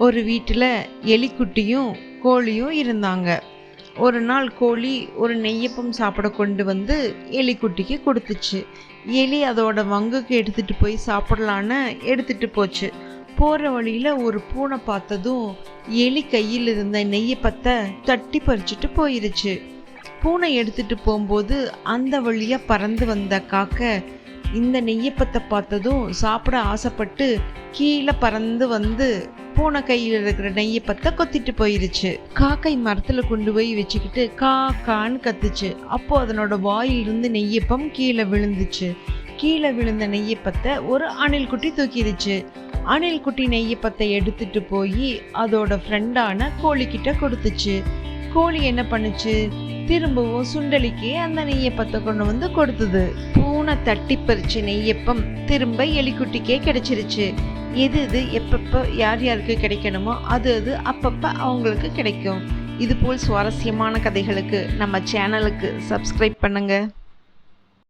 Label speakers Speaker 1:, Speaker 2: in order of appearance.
Speaker 1: ஒரு வீட்டில் எலிக்குட்டியும் கோழியும் இருந்தாங்க. ஒரு நாள் கோழி ஒரு நெய்யப்பம் சாப்பிட கொண்டு வந்து எலிக்குட்டிக்கு கொடுத்துச்சு. எலி அதோட வங்குக்கு எடுத்துகிட்டு போய் சாப்பிடலான்னு எடுத்துகிட்டு போச்சு. போகிற வழியில் ஒரு பூனை பார்த்ததும் எலி கையில் இருந்த நெய்யப்பத்தை தட்டி பறிச்சுட்டு போயிருச்சு. பூனை எடுத்துகிட்டு போகும்போது அந்த வழியாக பறந்து வந்த காக்கை இந்த நெய்யப்பத்தை பார்த்ததும் சாப்பிட ஆசைப்பட்டு கீழே பறந்து வந்து பூனை கையில் இருக்கிற நெய்யப்பத்தை கொத்திட்டு போயிருச்சு. காக்கை மரத்தில் கொண்டு போய் வச்சுக்கிட்டு காக்கான்னு கத்துச்சு. அப்போ அதனோட வாயிலிருந்து நெய்யப்பம் கீழே விழுந்துச்சு. கீழே விழுந்த நெய்யப்பத்தை ஒரு அணில் குட்டி தூக்கிடுச்சு. அணில் குட்டி நெய்யப்பத்தை எடுத்துட்டு போய் அதோட ஃப்ரெண்டான கோழிக்கிட்ட கொடுத்துச்சு. கோழி என்ன பண்ணுச்சு, திரும்பவும் சுண்டலிக்கு அந்த நெய்யப்பத்தை கொண்டு வந்து கொடுத்தது. பூனை தட்டி பறிச்ச நெய்யப்பம் திரும்ப எலிக்குட்டிக்கே கிடைச்சிருச்சு. எது எப்பப்போ யார் யாருக்கு கிடைக்கணுமோ அது அப்பப்போ அவங்களுக்கு கிடைக்கும். இதுபோல் சுவாரஸ்யமான கதைகளுக்கு நம்ம சேனலுக்கு சப்ஸ்கிரைப் பண்ணுங்க.